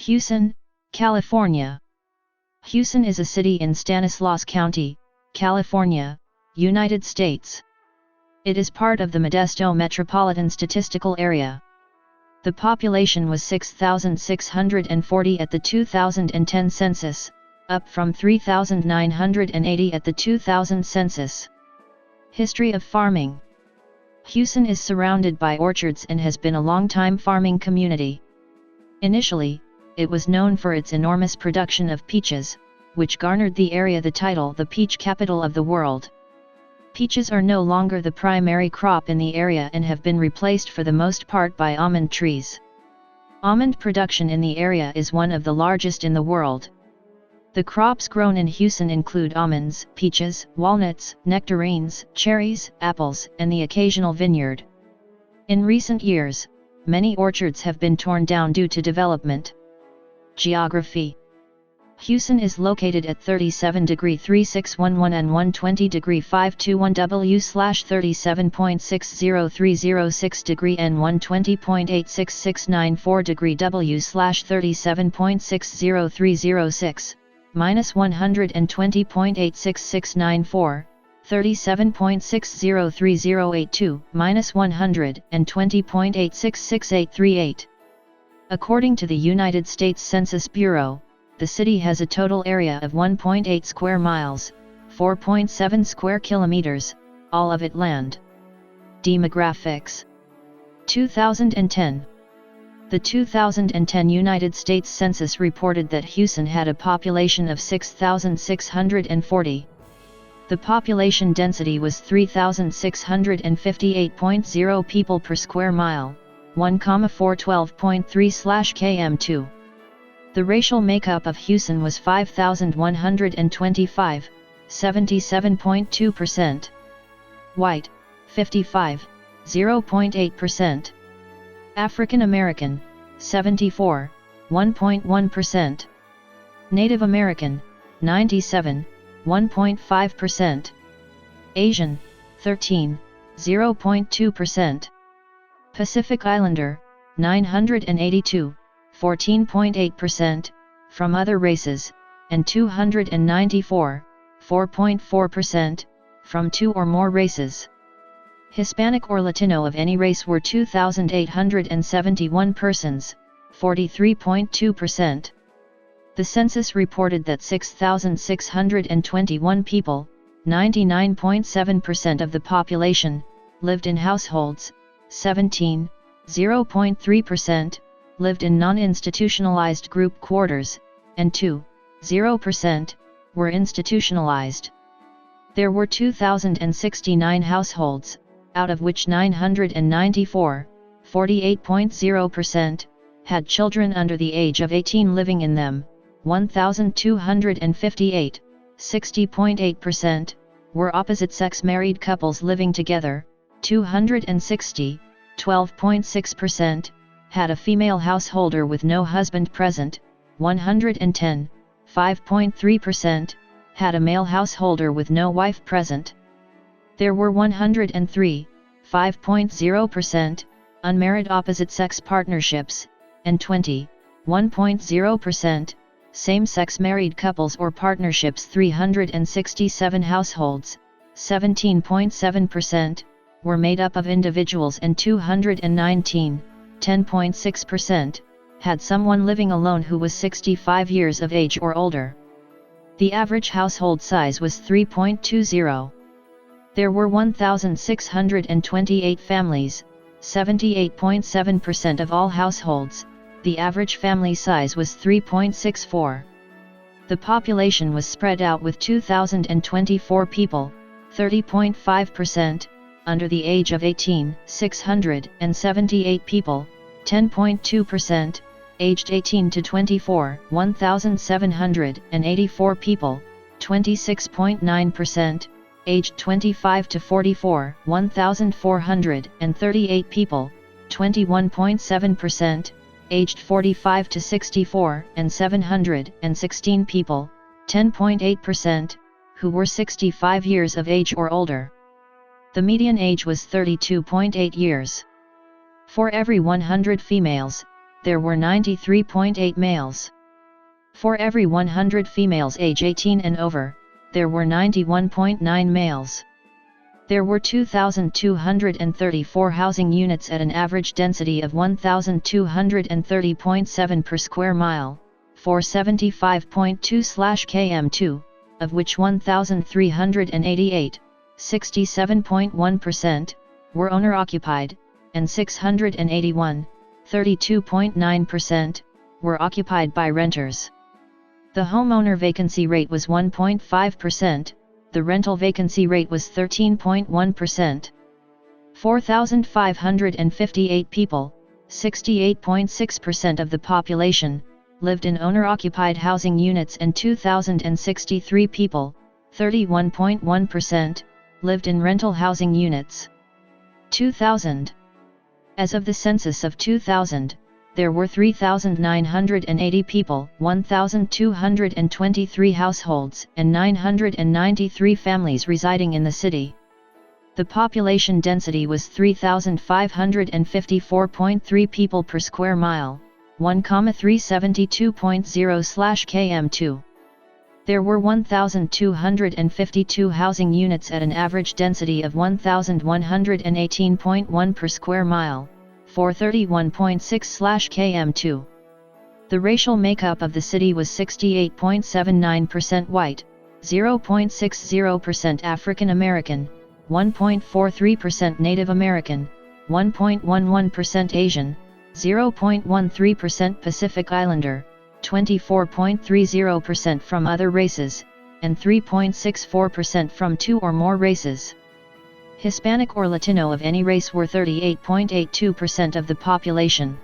Hughson, California. Hughson is a city in Stanislaus County, California, United States. It is part of the Modesto Metropolitan Statistical Area. The population was 6,640 at the 2010 census, up from 3,980 at the 2000 census. History of farming. Hughson is surrounded by orchards and has been a long-time farming community. Initially, it was known for its enormous production of peaches, which garnered the area the title "the peach capital of the world." Peaches are no longer the primary crop in the area and have been replaced for the most part by almond trees. Almond production in the area is one of the largest in the world. The crops grown in Hughson include almonds, peaches, walnuts, nectarines, cherries, apples, and the occasional vineyard. In recent years, many orchards have been torn down due to development. Geography. Hughson is located at 37°3611 and 120°521 W/37.60306° and 120.86694° W/37.60306, -120.86694, 37.60308 -120.8663838. According to the United States Census Bureau, the city has a total area of 1.8 square miles, 4.7 square kilometers, all of it land. Demographics. 2010. The 2010 United States Census reported that Hughson had a population of 6,640. The population density was 3,658.0 people per square mile, 1,412.3/km2. The racial makeup of Hughson was 5,125, 77.2%. White, 55, 0.8%. African American, 74, 1.1%. Native American, 97, 1.5%. Asian, 13, 0.2%. Pacific Islander, 982, 14.8%, from other races, and 294, 4.4%, from two or more races. Hispanic or Latino of any race were 2,871 persons, 43.2%. The census reported that 6,621 people, 99.7% of the population, lived in households, 17, 0.3%, lived in non-institutionalized group quarters, and 2, 0%, were institutionalized. There were 2,069 households, out of which 994, 48.0%, had children under the age of 18 living in them, 1,258, 60.8%, were opposite-sex married couples living together, 260, 12.6%, had a female householder with no husband present, 110, 5.3%, had a male householder with no wife present. There were 103, 5.0%, unmarried opposite-sex partnerships, and 20, 1.0%, same-sex married couples or partnerships. 367 households, 17.7%, were made up of individuals, and 219, 10.6%, had someone living alone who was 65 years of age or older. The average household size was 3.20. There were 1,628 families, 78.7% of all households. The average family size was 3.64. The population was spread out with 2,024 people, 30.5%, under the age of 18, 678 people, 10.2%, aged 18 to 24, 1,784 people, 26.9%, aged 25 to 44, 1,438 people, 21.7%, aged 45 to 64, and 716 people, 10.8%, who were 65 years of age or older. The median age was 32.8 years. For every 100 females, there were 93.8 males. For every 100 females age 18 and over, there were 91.9 males. There were 2,234 housing units at an average density of 1,230.7 per square mile, for 75.2/km2, of which 1,388, 67.1%, were owner-occupied, and 681, 32.9%, were occupied by renters. The homeowner vacancy rate was 1.5%, the rental vacancy rate was 13.1%. 4,558 people, 68.6% of the population, lived in owner-occupied housing units, and 2,063 people, 31.1%, lived in rental housing units. 2000. As of the census of 2000, there were 3,980 people, 1,223 households, and 993 families residing in the city. The population density was 3,554.3 people per square mile, 1,372.0/km2. There were 1,252 housing units at an average density of 1,118.1 per square mile, for 31.6/km2. The racial makeup of the city was 68.79% white, 0.60% African American, 1.43% Native American, 1.11% Asian, 0.13% Pacific Islander, 24.30% from other races, and 3.64% from two or more races. Hispanic or Latino of any race were 38.82% of the population.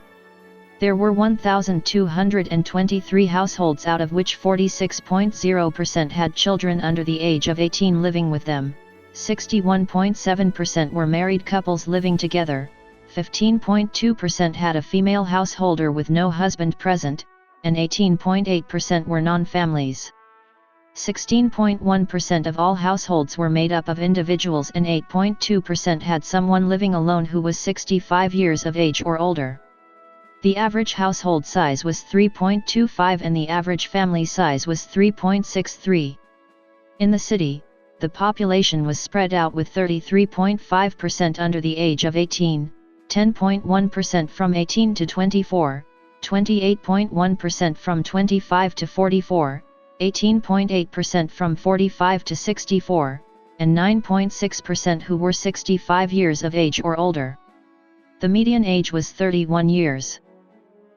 There were 1,223 households, out of which 46.0% had children under the age of 18 living with them, 61.7% were married couples living together, 15.2% had a female householder with no husband present, and 18.8% were non-families. 16.1% of all households were made up of individuals, and 8.2% had someone living alone who was 65 years of age or older. The average household size was 3.25 and the average family size was 3.63. In the city, the population was spread out with 33.5% under the age of 18, 10.1% from 18 to 24, 28.1% from 25 to 44, 18.8% from 45 to 64, and 9.6% who were 65 years of age or older. The median age was 31 years.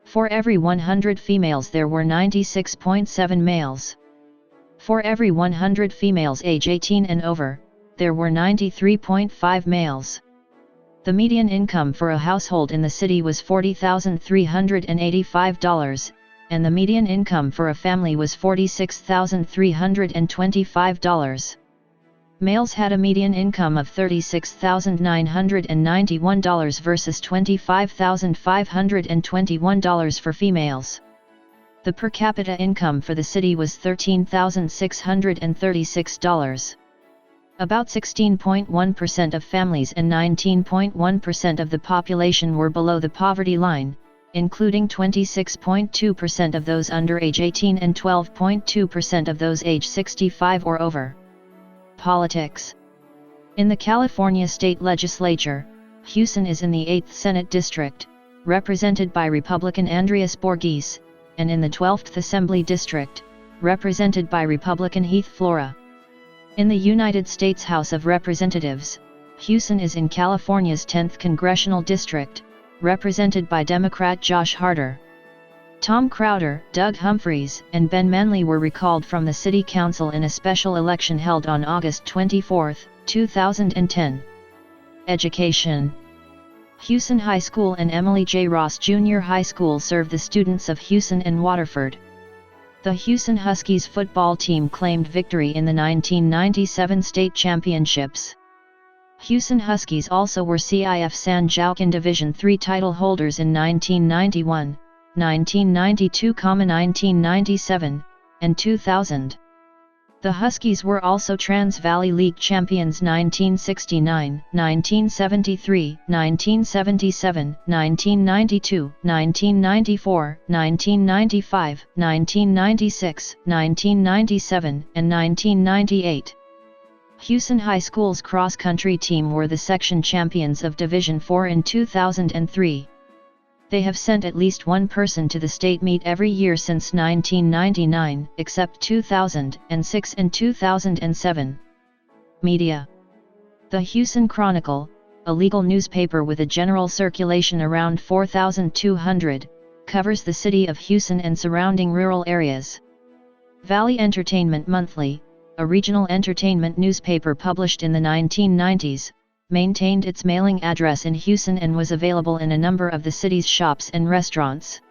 For every 100 females there were 96.7 males. For every 100 females age 18 and over, there were 93.5 males. The median income for a household in the city was $40,385, and the median income for a family was $46,325. Males had a median income of $36,991 versus $25,521 for females. The per capita income for the city was $13,636. About 16.1% of families and 19.1% of the population were below the poverty line, including 26.2% of those under age 18 and 12.2% of those age 65 or over. Politics. In the California State Legislature, Hughson is in the 8th Senate District, represented by Republican Andreas Borges, and in the 12th Assembly District, represented by Republican Heath Flora. In the United States House of Representatives, Hughson is in California's 10th Congressional District, represented by Democrat Josh Harder. Tom Crowder, Doug Humphreys, and Ben Manley were recalled from the City Council in a special election held on August 24, 2010. Education. Hughson High School and Emily J. Ross Junior High School serve the students of Hughson and Waterford. The Hughson Huskies football team claimed victory in the 1997 state championships. Hughson Huskies also were CIF San Joaquin Division III title holders in 1991, 1992, 1997, and 2000. The Huskies were also Trans-Valley League champions 1969, 1973, 1977, 1992, 1994, 1995, 1996, 1997, and 1998. Hughson High School's cross-country team were the section champions of Division IV in 2003. They have sent at least one person to the state meet every year since 1999, except 2006 and 2007. Media. The Hughson Chronicle, a legal newspaper with a general circulation around 4,200, covers the city of Hughson and surrounding rural areas. Valley Entertainment Monthly, a regional entertainment newspaper published in the 1990s, maintained its mailing address in Hughson and was available in a number of the city's shops and restaurants.